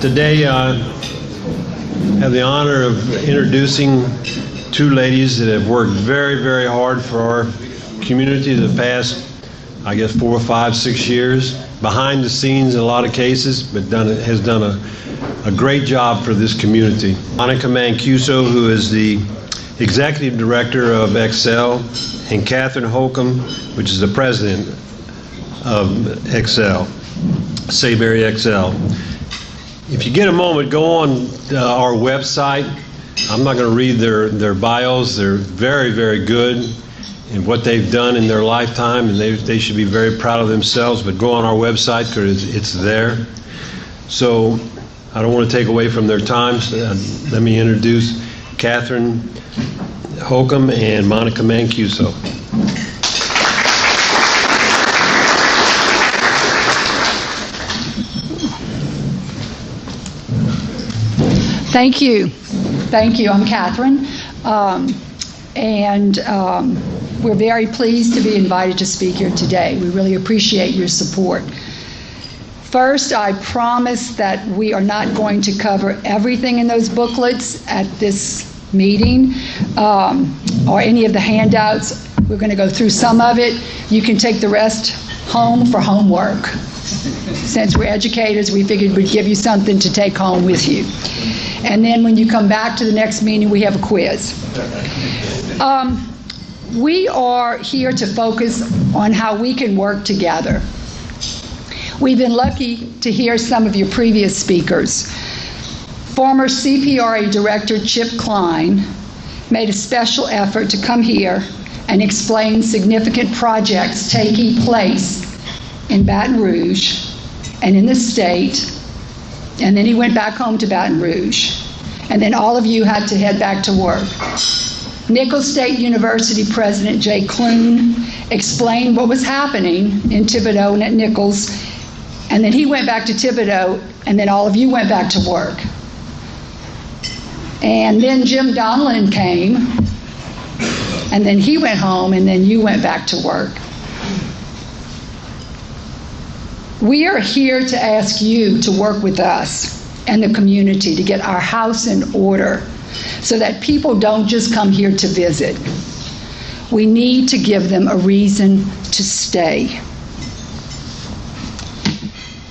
Today, I have the honor of introducing two ladies that have worked very, very hard for our community the past, I guess, 4 or 5, 6 years, behind the scenes in a lot of cases, but has done a great job for this community. Monica Mancuso, who is the Executive Director of Excel, and Catherine Holcomb, which is the President of Excel, Sayberry Excel. If you get a moment, go on our website. I'm not going to read their bios. They're very, very good in what they've done in their lifetime, and they should be very proud of themselves, but go on our website because it's there. So I don't want to take away from their time. Let me introduce Catherine Holcomb and Monica Mancuso. Thank you. Thank you. I'm Catherine. We're very pleased to be invited to speak here today. We really appreciate your support. First, I promise that we are not going to cover everything in those booklets at this meeting or any of the handouts. We're going to go through some of it. You can take the rest home for homework. Since we're educators, we figured we'd give you something to take home with you. And then when you come back to the next meeting, we have a quiz. We are here to focus on how we can work together. We've been lucky to hear some of your previous speakers. Former CPRA Director Chip Klein made a special effort to come here and explain significant projects taking place in Baton Rouge and in the state. And then he went back home to Baton Rouge. And then all of you had to head back to work. Nicholls State University President Jay Clune explained what was happening in Thibodaux and at Nicholls. And then he went back to Thibodaux, and then all of you went back to work. And then Jim Donlin came, and then he went home, and then you went back to work. We are here to ask you to work with us and the community to get our house in order so that people don't just come here to visit. We need to give them a reason to stay.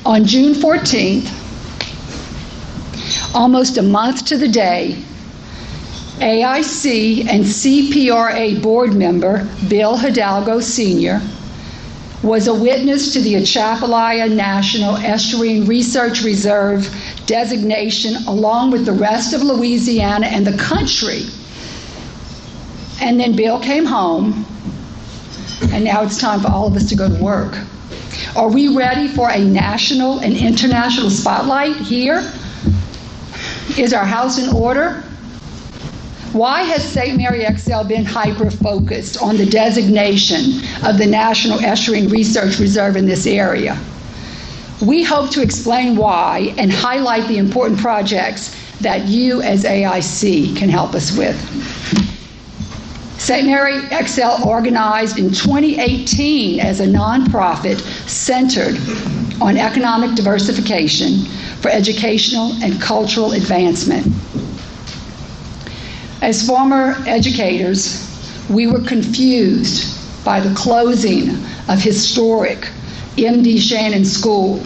On June 14th, almost a month to the day, AIC and CPRA board member Bill Hidalgo Sr. was a witness to the Atchafalaya National Estuarine Research Reserve designation along with the rest of Louisiana and the country. And then Bill came home, and now it's time for all of us to go to work. Are we ready for a national and international spotlight here? Is our house in order? Why has St. Mary Excel been hyper-focused on the designation of the National Estuarine Research Reserve in this area? We hope to explain why and highlight the important projects that you as AIC can help us with. St. Mary Excel organized in 2018 as a nonprofit centered on economic diversification for educational and cultural advancement. As former educators, we were confused by the closing of historic M.D. Shannon School,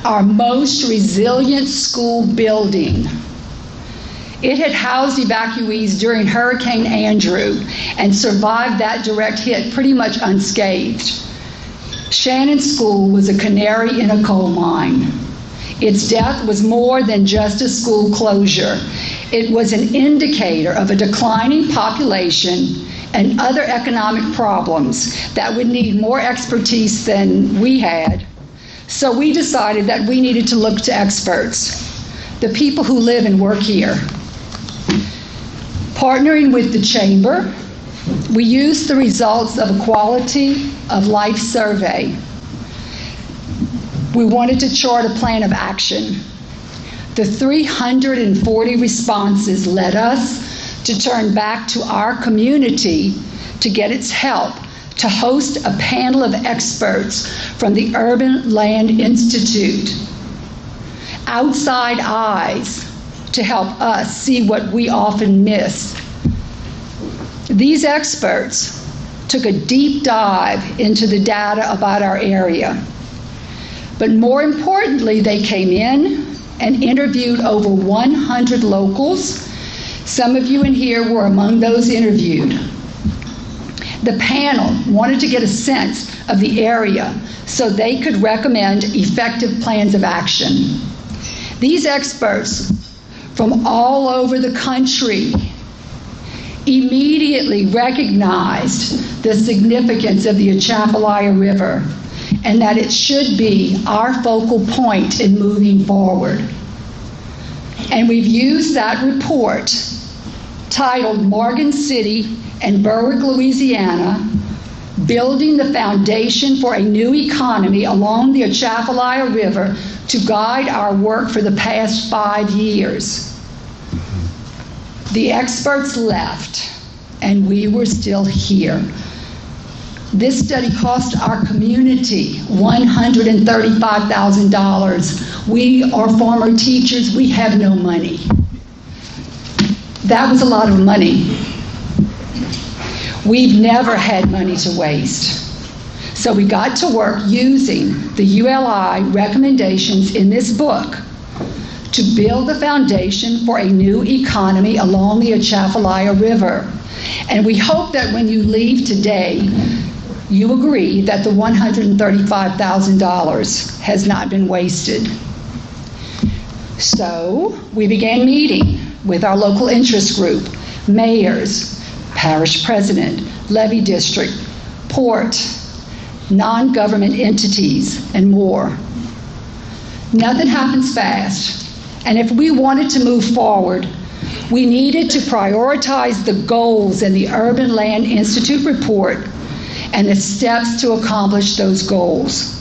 our most resilient school building. It had housed evacuees during Hurricane Andrew and survived that direct hit pretty much unscathed. Shannon School was a canary in a coal mine. Its death was more than just a school closure. It was an indicator of a declining population and other economic problems that would need more expertise than we had. So we decided that we needed to look to experts, the people who live and work here. Partnering with the Chamber, we used the results of a quality of life survey. We wanted to chart a plan of action. The 340 responses led us to turn back to our community to get its help to host a panel of experts from the Urban Land Institute. outside eyes to help us see what we often miss. These experts took a deep dive into the data about our area. But more importantly, they came in and interviewed over 100 locals. Some of you in here were among those interviewed. The panel wanted to get a sense of the area so they could recommend effective plans of action. These experts from all over the country immediately recognized the significance of the Atchafalaya River and that it should be our focal point in moving forward. And we've used that report titled Morgan City and Berwick, Louisiana, Building the Foundation for a New Economy Along the Atchafalaya River to guide our work for the past 5 years. The experts left, and we were still here. This study cost our community $135,000. We are former teachers. We have no money. That was a lot of money. We've never had money to waste. So we got to work using the ULI recommendations in this book to build the foundation for a new economy along the Atchafalaya River. And we hope that when you leave today, you agree that the $135,000 has not been wasted. So we began meeting with our local interest group, mayors, parish president, levee district, port, non-government entities, and more. Nothing happens fast, and if we wanted to move forward, we needed to prioritize the goals in the Urban Land Institute report and the steps to accomplish those goals.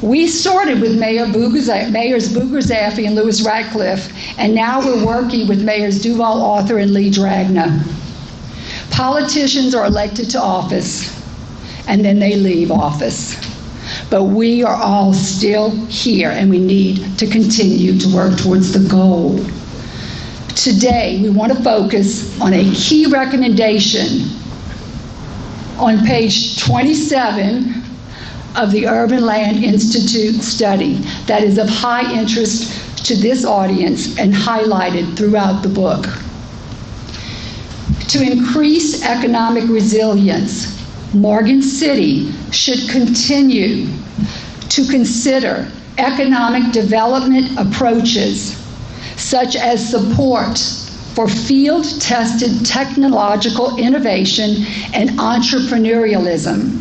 We started with Mayors Booger-Zaffe and Lewis Ratcliffe, and now we're working with Mayors Duval Arthur and Lee Dragna. Politicians are elected to office, and then they leave office. But we are all still here, and we need to continue to work towards the goal. Today, we want to focus on a key recommendation on page 27 of the Urban Land Institute study that is of high interest to this audience and highlighted throughout the book. To increase economic resilience, Morgan City should continue to consider economic development approaches such as support for field-tested technological innovation and entrepreneurialism.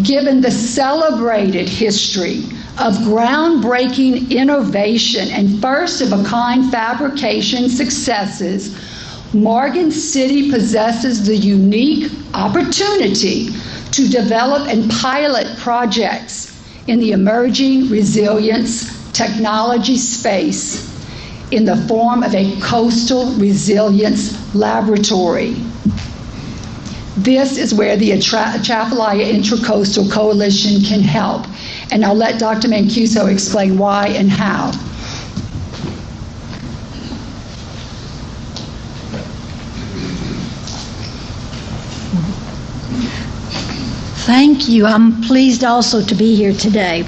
Given the celebrated history of groundbreaking innovation and first-of-a-kind fabrication successes, Morgan City possesses the unique opportunity to develop and pilot projects in the emerging resilience technology space in the form of a coastal resilience laboratory. This is where the Atchafalaya Intracoastal Coalition can help, and I'll let Dr. Mancuso explain why and how. Thank you. I'm pleased also to be here today.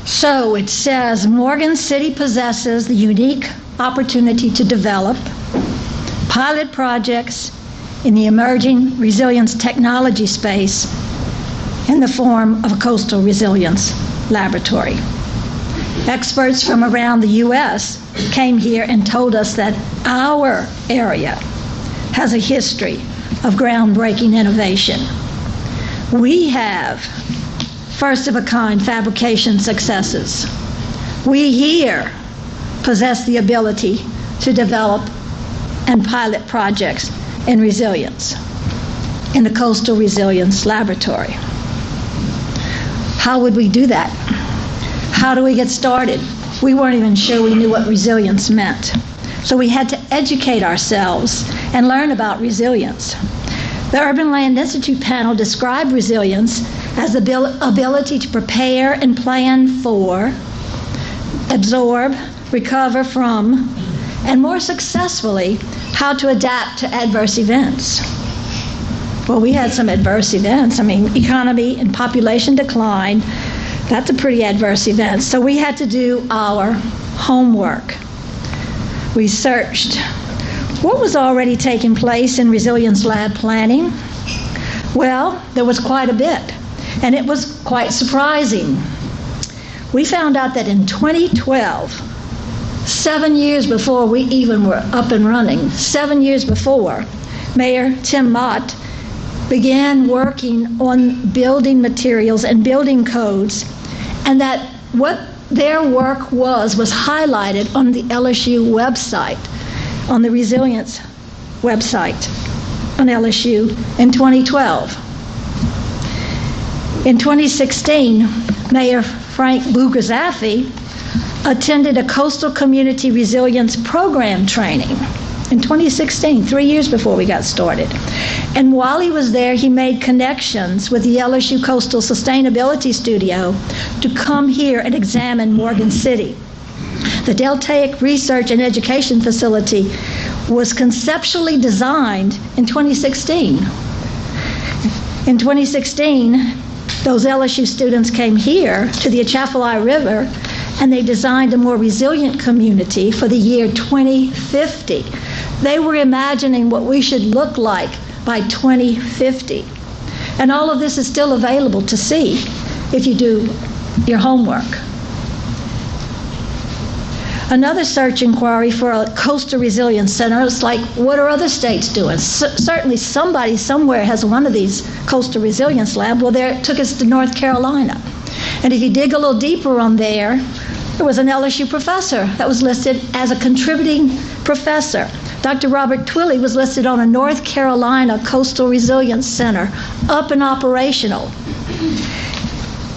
So it says, Morgan City possesses the unique opportunity to develop pilot projects in the emerging resilience technology space in the form of a coastal resilience laboratory. Experts from around the U.S. came here and told us that our area has a history of groundbreaking innovation. We have first-of-a-kind fabrication successes. We here possess the ability to develop and pilot projects in resilience in the Coastal Resilience Laboratory. How would we do that? How do we get started? We weren't even sure we knew what resilience meant. So we had to educate ourselves and learn about resilience. The Urban Land Institute panel described resilience as the ability to prepare and plan for absorb, recover from, and more successfully, how to adapt to adverse events. Well, we had some adverse events. I mean, economy and population decline, that's a pretty adverse event. So we had to do our homework. We searched what was already taking place in Resilience Lab planning. Well, there was quite a bit, and it was quite surprising. We found out that in 2012, 7 years before we even were up and running, 7 years before, Mayor Tim Mott began working on building materials and building codes, and that what their work was highlighted on the LSU website, on the Resilience website on LSU in 2012. In 2016, Mayor Frank Bugazafi attended a Coastal Community Resilience Program training in 2016, 3 years before we got started. And while he was there, he made connections with the LSU Coastal Sustainability Studio to come here and examine Morgan City. The Deltaic Research and Education Facility was conceptually designed in 2016. In 2016, those LSU students came here to the Atchafalaya River, and they designed a more resilient community for the year 2050. They were imagining what we should look like by 2050. And all of this is still available to see if you do your homework. Another search inquiry for a coastal resilience center is like, what are other states doing? Certainly somebody somewhere has one of these coastal resilience labs. Well, it took us to North Carolina. And if you dig a little deeper on there was an LSU professor that was listed as a contributing professor. Dr. Robert Twilley was listed on a North Carolina Coastal Resilience Center, up and operational.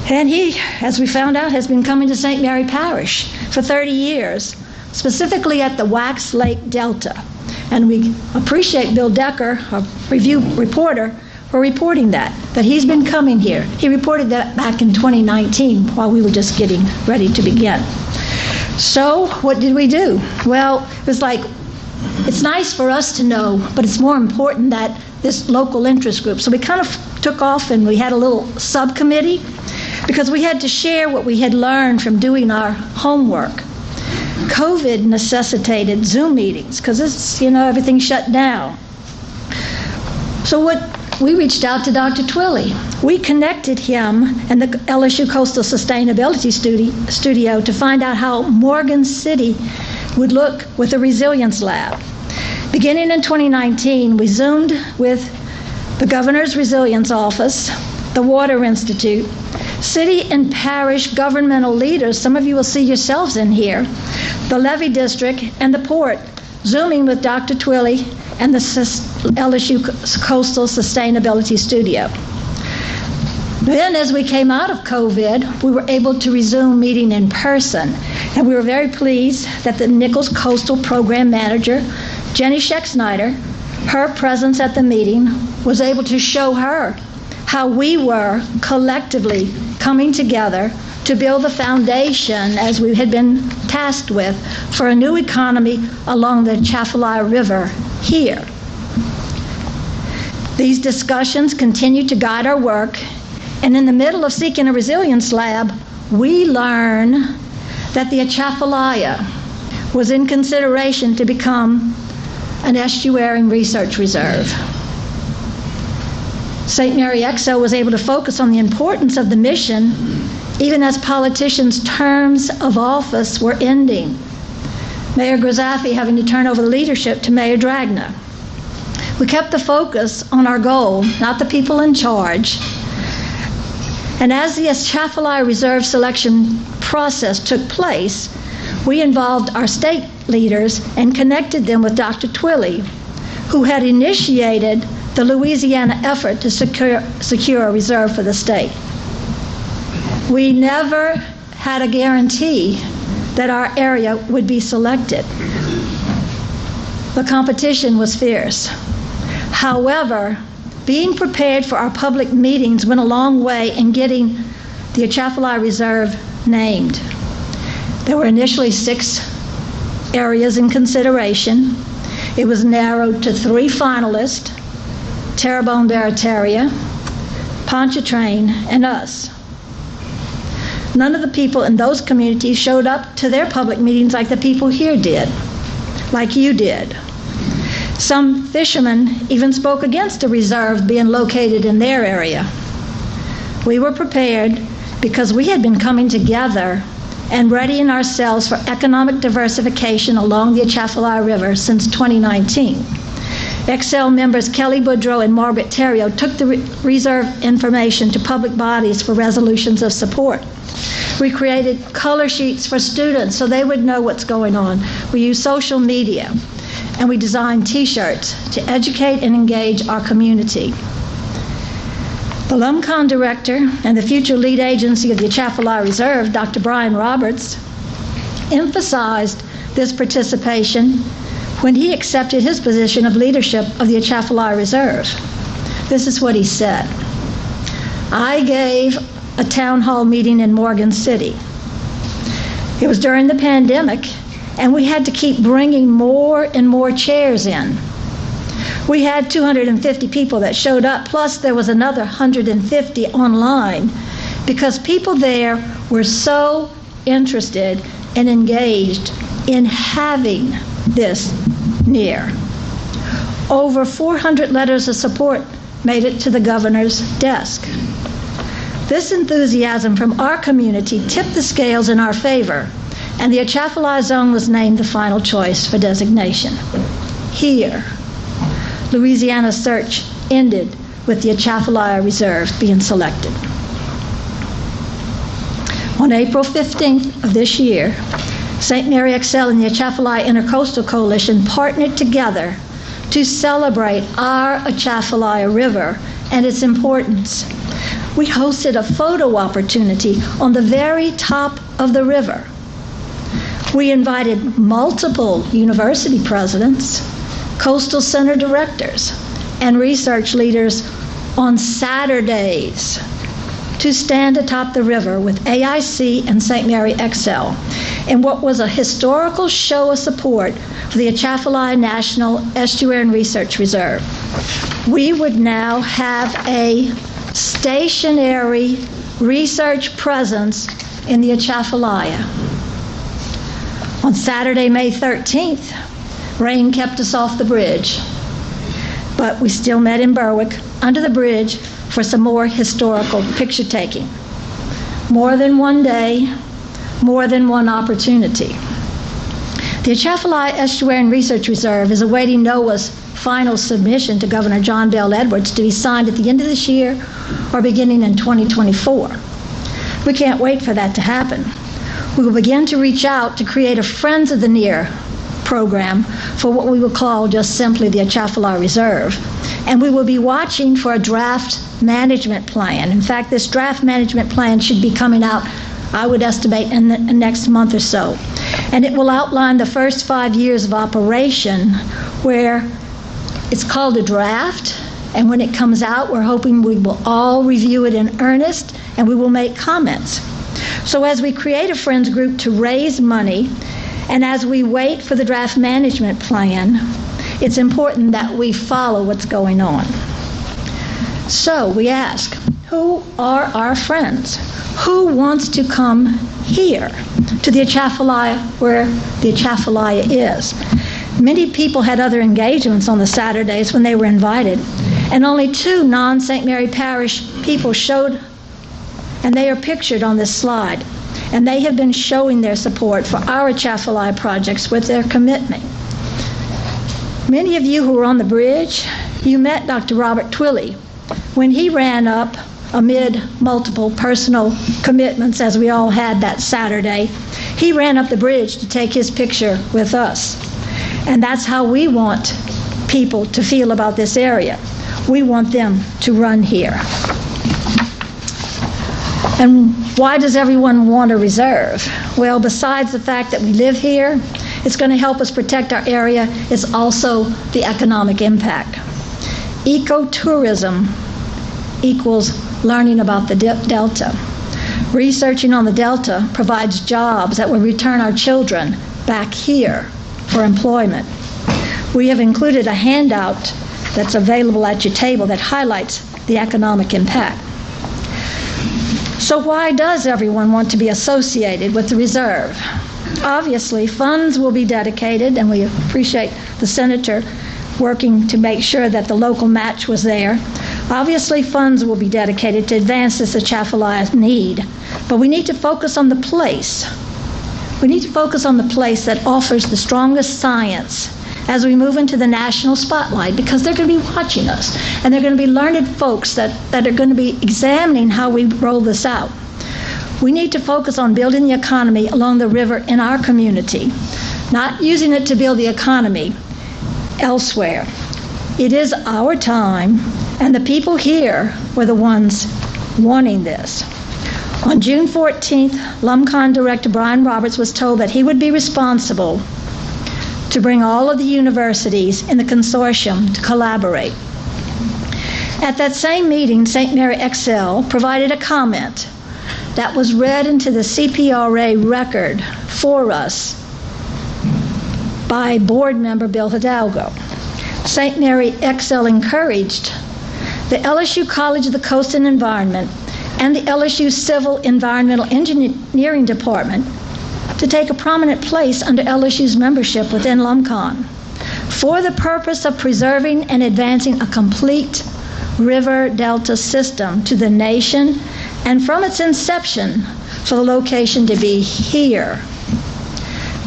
And he, as we found out, has been coming to St. Mary Parish for 30 years, specifically at the Wax Lake Delta. And we appreciate Bill Decker, our review reporter, for reporting that he's been coming here. He reported that back in 2019 while we were just getting ready to begin. So what did we do? Well, it was like, it's nice for us to know, but it's more important that this local interest group. So we kind of took off and we had a little subcommittee because we had to share what we had learned from doing our homework. COVID necessitated Zoom meetings because it's, everything shut down. So we reached out to Dr. Twilley. We connected him and the LSU Coastal Sustainability Studio to find out how Morgan City would look with a resilience lab. Beginning in 2019, we Zoomed with the Governor's Resilience Office, the Water Institute, city and parish governmental leaders, some of you will see yourselves in here, the Levee District, and the Port, Zooming with Dr. Twilley and the LSU Coastal Sustainability Studio. Then, as we came out of COVID, we were able to resume meeting in person, and we were very pleased that the Nichols Coastal Program Manager, Jenny Scheck-Snyder, her presence at the meeting was able to show her how we were collectively coming together to build the foundation, as we had been tasked with, for a new economy along the Atchafalaya River here. These discussions continue to guide our work, and in the middle of seeking a resilience lab, we learn that the Atchafalaya was in consideration to become an estuarine research reserve. St. Mary Exo was able to focus on the importance of the mission even as politicians' terms of office were ending. Mayor Grazafi having to turn over the leadership to Mayor Dragna. We kept the focus on our goal, not the people in charge. And as the Atchafalaya Reserve selection process took place, we involved our state leaders and connected them with Dr. Twilley, who had initiated the Louisiana effort to secure a reserve for the state. We never had a guarantee that our area would be selected. The competition was fierce. However, being prepared for our public meetings went a long way in getting the Atchafalaya Reserve named. There were initially 6 areas in consideration. It was narrowed to 3 finalists, Terrebonne Barataria, Pontchartrain, and us. None of the people in those communities showed up to their public meetings like the people here did, like you did. Some fishermen even spoke against a reserve being located in their area. We were prepared because we had been coming together and readying ourselves for economic diversification along the Atchafalaya River since 2019. XL members Kelly Boudreau and Margaret Theriault took the reserve information to public bodies for resolutions of support. We created color sheets for students so they would know what's going on. We used social media, and we designed T-shirts to educate and engage our community. The LUMCON director and the future lead agency of the Atchafalaya Reserve, Dr. Brian Roberts, emphasized this participation when he accepted his position of leadership of the Atchafalaya Reserve. This is what he said. I gave a town hall meeting in Morgan City. It was during the pandemic, and we had to keep bringing more and more chairs in. We had 250 people that showed up, plus there was another 150 online, because people there were so interested and engaged in having this near. Over 400 letters of support made it to the governor's desk. This enthusiasm from our community tipped the scales in our favor, and the Atchafalaya Zone was named the final choice for designation. Here, Louisiana's search ended with the Atchafalaya Reserve being selected. On April 15th of this year, St. Mary XL and the Atchafalaya Intracoastal Coalition partnered together to celebrate our Atchafalaya River and its importance. We hosted a photo opportunity on the very top of the river. We invited multiple university presidents, coastal center directors, and research leaders on Saturdays to stand atop the river with AIC and St. Mary XL in what was a historical show of support for the Atchafalaya National Estuarine Research Reserve. We would now have a stationary research presence in the Atchafalaya. On Saturday, May 13th, rain kept us off the bridge, but we still met in Berwick under the bridge for some more historical picture taking. More than one day, more than one opportunity. The Atchafalaya Estuarine Research Reserve is awaiting NOAA's final submission to Governor John Bell Edwards to be signed at the end of this year or beginning in 2024. We can't wait for that to happen. We will begin to reach out to create a Friends of the Near program for what we will call just simply the Atchafalaya Reserve. And we will be watching for a draft management plan. In fact, this draft management plan should be coming out, I would estimate, in the next month or so. And it will outline the first 5 years of operation, where it's called a draft, and when it comes out, we're hoping we will all review it in earnest and we will make comments. So as we create a friends group to raise money, and as we wait for the draft management plan, it's important that we follow what's going on. So we ask, who are our friends? Who wants to come here to the Atchafalaya, where the Atchafalaya is? Many people had other engagements on the Saturdays when they were invited, and only 2 non-St. Mary Parish people showed, and they are pictured on this slide. And they have been showing their support for our Atchafalaya projects with their commitment. Many of you who were on the bridge, you met Dr. Robert Twilley when he ran up amid multiple personal commitments, as we all had that Saturday. He ran up the bridge to take his picture with us. And that's how we want people to feel about this area. We want them to run here. And why does everyone want a reserve? Well, besides the fact that we live here, it's going to help us protect our area. It's also the economic impact. Ecotourism equals learning about the Delta. Researching on the Delta provides jobs that will return our children back here for employment. We have included a handout that's available at your table that highlights the economic impact. So why does everyone want to be associated with the reserve? Obviously, funds will be dedicated, and we appreciate the senator working to make sure that the local match was there. Obviously, funds will be dedicated to advance this Atchafalaya need, but we need to focus on the place. We need to focus on the place that offers the strongest science as we move into the national spotlight, because they're going to be watching us, and they're going to be learned folks that are going to be examining how we roll this out. We need to focus on building the economy along the river in our community, not using it to build the economy elsewhere. It is our time, and the people here were the ones wanting this. On June 14th, LumCon Director Brian Roberts was told that he would be responsible to bring all of the universities in the consortium to collaborate. At that same meeting, St. Mary XL provided a comment that was read into the CPRA record for us by board member Bill Hidalgo. St. Mary XL encouraged the LSU College of the Coast and Environment and the LSU Civil Environmental Engineering Department to take a prominent place under LSU's membership within LumCon for the purpose of preserving and advancing a complete river delta system to the nation, and from its inception for the location to be here.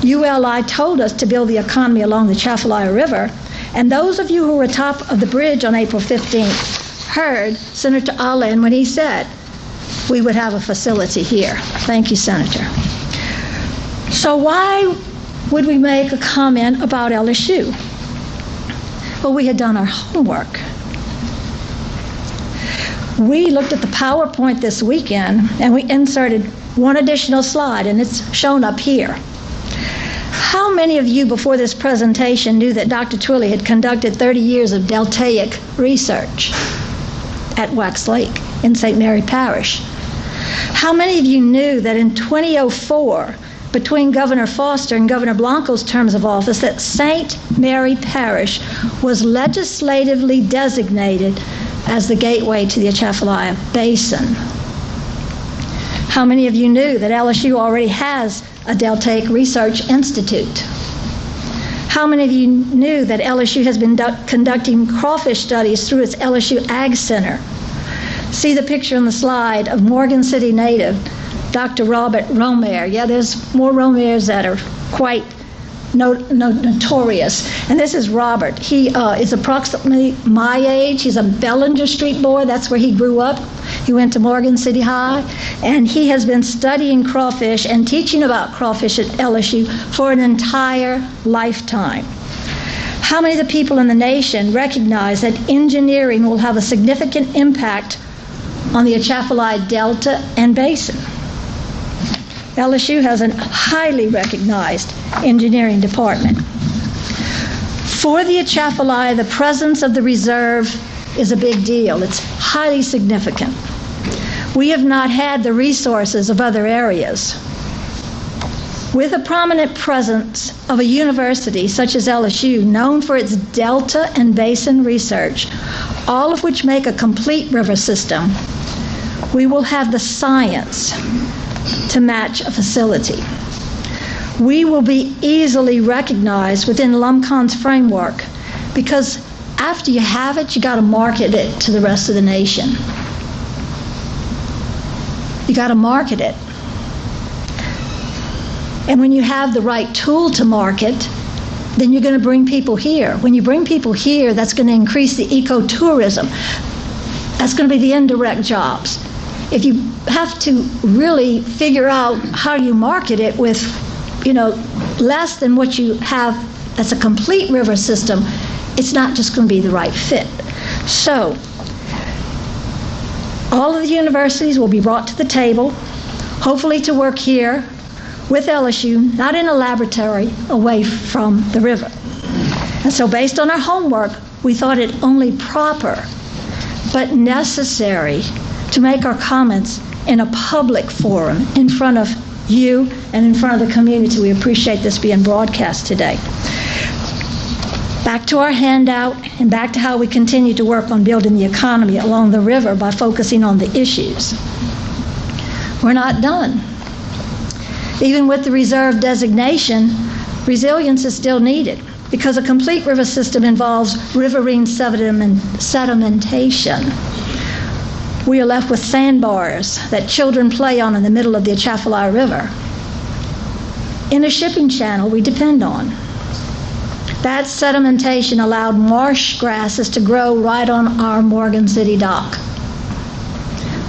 ULI told us to build the economy along the Atchafalaya River, and those of you who were atop of the bridge on April 15th heard Senator Allen when he said we would have a facility here. Thank you, Senator. So why would we make a comment about LSU? Well, we had done our homework. We looked at the PowerPoint this weekend, and we inserted one additional slide, and it's shown up here. How many of you before this presentation knew that Dr. Twilley had conducted 30 years of deltaic research at Wax Lake in St. Mary Parish? How many of you knew that in 2004, between Governor Foster and Governor Blanco's terms of office, that St. Mary Parish was legislatively designated as the gateway to the Atchafalaya Basin? How many of you knew that LSU already has a Deltaic Research Institute? How many of you knew that LSU has been conducting crawfish studies through its LSU Ag Center? See the picture on the slide of Morgan City native Dr. Robert Romer. Yeah, there's more Romers that are quite notorious. And this is Robert. He is approximately my age. He's a Bellinger Street boy. That's where he grew up. He went to Morgan City High, and he has been studying crawfish and teaching about crawfish at LSU for an entire lifetime. How many of the people in the nation recognize that engineering will have a significant impact on the Atchafalaya Delta and Basin? LSU has a highly recognized engineering department. For the Atchafalaya, the presence of the reserve is a big deal. It's highly significant. We have not had the resources of other areas. With a prominent presence of a university such as LSU, known for its delta and basin research, all of which make a complete river system, we will have the science to match a facility. We will be easily recognized within LumCon's framework, because after you have it, you got to market it to the rest of the nation. You got to market it. And when you have the right tool to market, then you're going to bring people here. When you bring people here, that's going to increase the ecotourism. That's going to be the indirect jobs. If you have to really figure out how you market it with, less than what you have as a complete river system, it's not just going to be the right fit. So, all of the universities will be brought to the table, hopefully to work here with LSU, not in a laboratory away from the river. And so based on our homework, we thought it only proper but necessary to make our comments in a public forum in front of you and in front of the community. We appreciate this being broadcast today. Back to our handout and back to how we continue to work on building the economy along the river by focusing on the issues. We're not done. Even with the reserve designation, resilience is still needed because a complete river system involves riverine sedimentation. We are left with sandbars that children play on in the middle of the Atchafalaya River. In a shipping channel we depend on. That sedimentation allowed marsh grasses to grow right on our Morgan City dock.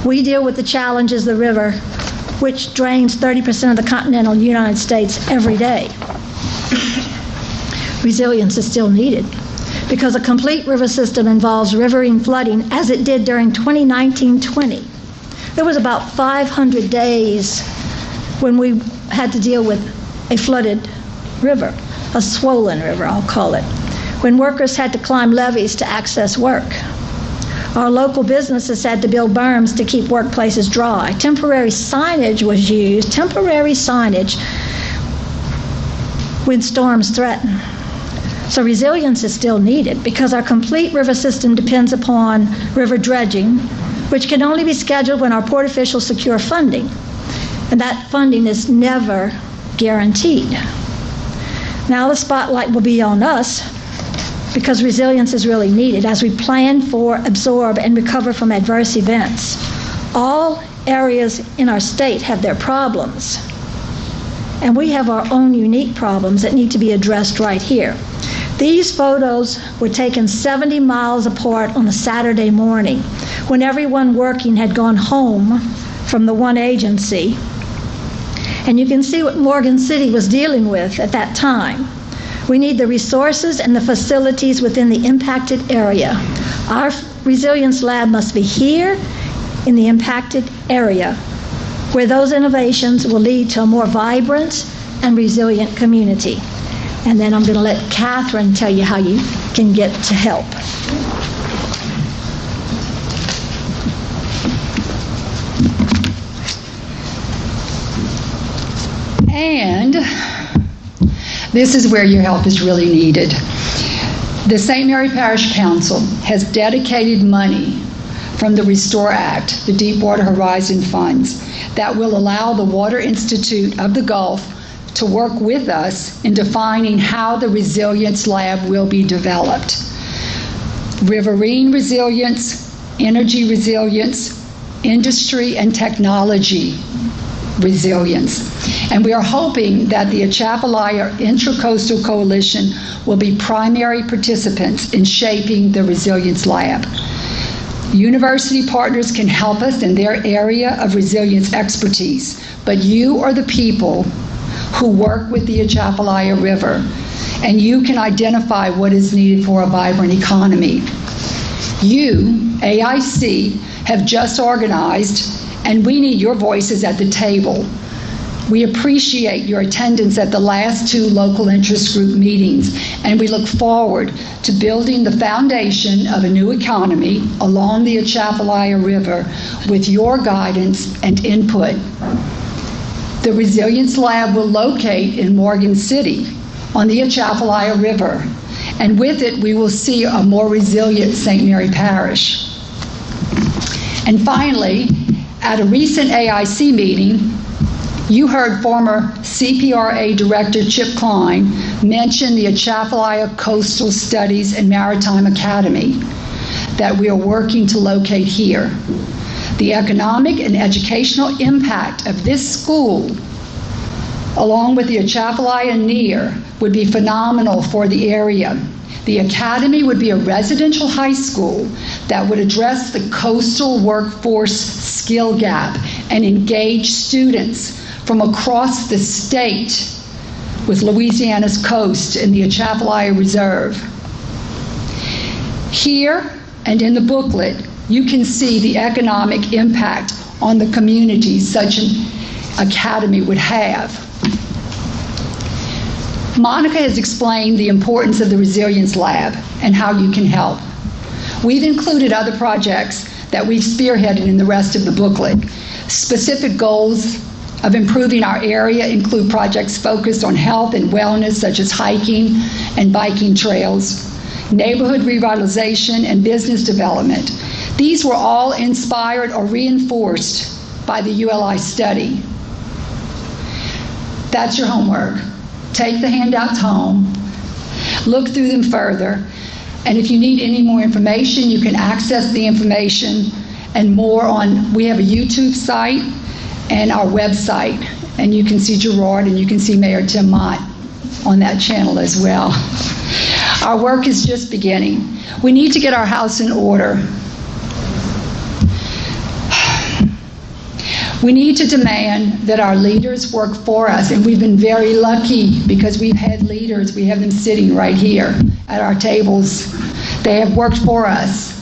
We deal with the challenges of the river, which drains 30% of the continental United States every day. Resilience is still needed because a complete river system involves riverine flooding as it did during 2019-20. There was about 500 days when we had to deal with a flooded river, a swollen river, I'll call it, when workers had to climb levees to access work. Our local businesses had to build berms to keep workplaces dry. Temporary signage was used, when storms threaten. So resilience is still needed because our complete river system depends upon river dredging, which can only be scheduled when our port officials secure funding. And that funding is never guaranteed. Now the spotlight will be on us because resilience is really needed as we plan for, absorb, and recover from adverse events. All areas in our state have their problems, and we have our own unique problems that need to be addressed right here. These photos were taken 70 miles apart on a Saturday morning when everyone working had gone home from the one agency. And you can see what Morgan City was dealing with at that time. We need the resources and the facilities within the impacted area. Our resilience lab must be here in the impacted area, where those innovations will lead to a more vibrant and resilient community. And then I'm going to let Catherine tell you how you can get to help. And this is where your help is really needed. The St. Mary Parish Council has dedicated money from the Restore Act, the Deepwater Horizon funds, that will allow the Water Institute of the Gulf to work with us in defining how the Resilience Lab will be developed. Riverine resilience, energy resilience, industry and technology resilience. And we are hoping that the Atchafalaya Intracoastal Coalition will be primary participants in shaping the Resilience Lab. University partners can help us in their area of resilience expertise, but you are the people who work with the Atchafalaya River, and you can identify what is needed for a vibrant economy. You, AIC, have just organized, and we need your voices at the table. We appreciate your attendance at the last two local interest group meetings, and we look forward to building the foundation of a new economy along the Atchafalaya River with your guidance and input. The Resilience Lab will locate in Morgan City on the Atchafalaya River, and with it we will see a more resilient St. Mary Parish. And finally, at a recent AIC meeting, you heard former CPRA Director Chip Klein mention the Atchafalaya Coastal Studies and Maritime Academy that we are working to locate here. The economic and educational impact of this school, along with the Atchafalaya NEAR, would be phenomenal for the area. The academy would be a residential high school that would address the coastal workforce skill gap and engage students from across the state with Louisiana's coast and the Atchafalaya Reserve. Here and in the booklet, you can see the economic impact on the communities such an academy would have. Monica has explained the importance of the Resilience Lab and how you can help. We've included other projects that we've spearheaded in the rest of the booklet. Specific goals of improving our area include projects focused on health and wellness, such as hiking and biking trails, neighborhood revitalization, and business development. These were all inspired or reinforced by the ULI study. That's your homework. Take the handouts home, look through them further, and if you need any more information, you can access the information and more on, we have a YouTube site and our website, and you can see Gerard and you can see Mayor Tim Mott on that channel as well. Our work is just beginning. We need to get our house in order. We need to demand that our leaders work for us, and we've been very lucky because we've had leaders, we have them sitting right here at our tables. They have worked for us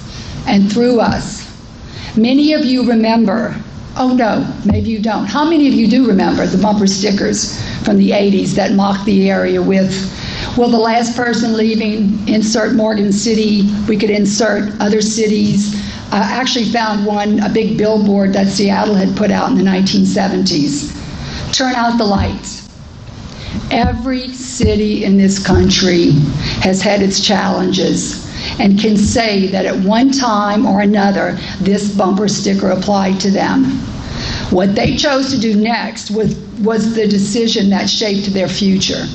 and through us. Many of you remember, oh no, maybe you don't. How many of you do remember the bumper stickers from the 80s that mocked the area with, will the last person leaving insert Morgan City, we could insert other cities. I actually found one, a big billboard that Seattle had put out in the 1970s. Turn out the lights. Every city in this country has had its challenges and can say that at one time or another, this bumper sticker applied to them. What they chose to do next was the decision that shaped their future.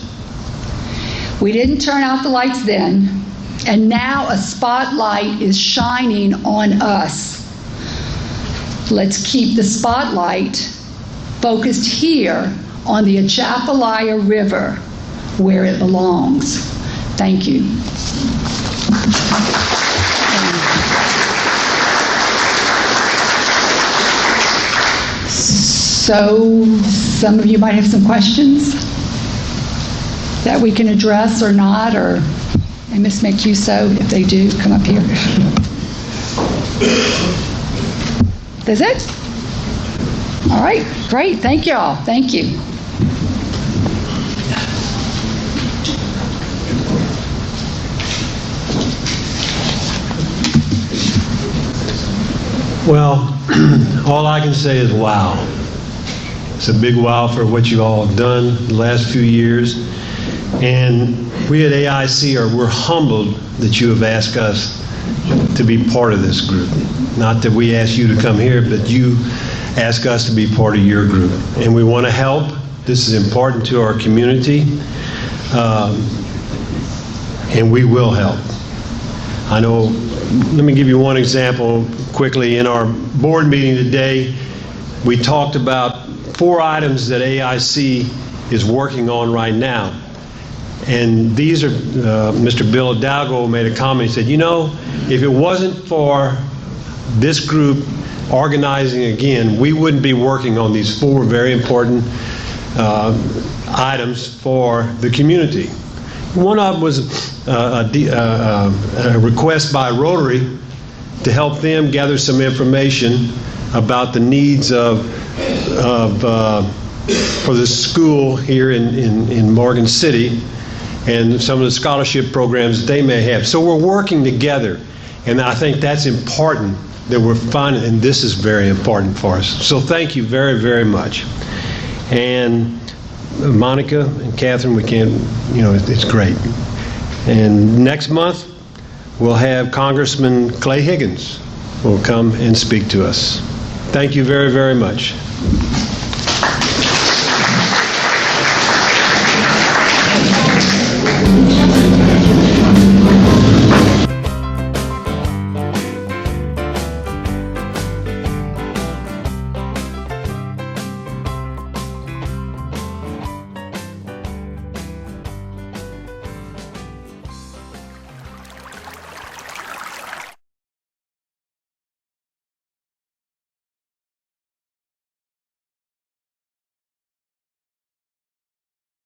We didn't turn out the lights then, and now a spotlight is shining on us. Let's keep the spotlight focused here on the Atchafalaya River, where it belongs. Thank you. So, some of you might have some questions that we can address or not, or and Ms. Mancuso, if they do, come up here. That's it? All right, great. Thank y'all. Thank you. Well, all I can say is wow. It's a big wow for what you all have done the last few years. And we at AIC we're humbled that you have asked us to be part of this group. Not that we ask you to come here, but you ask us to be part of your group. And we want to help. This is important to our community. And we will help. I know, let me give you one example quickly. In our board meeting today, we talked about 4 items that AIC is working on right now. And these are, Mr. Bill Hidalgo made a comment. He said, you know, if it wasn't for this group organizing again, we wouldn't be working on these 4 very important items for the community. One of them was a request by Rotary to help them gather some information about the needs for the school here in Morgan City and some of the scholarship programs they may have. So we're working together, and I think that's important that we're finding, and this is very important for us. So thank you very, very much. And Monica and Catherine, we can't, you know, it's great. And next month, we'll have Congressman Clay Higgins will come and speak to us. Thank you very, very much.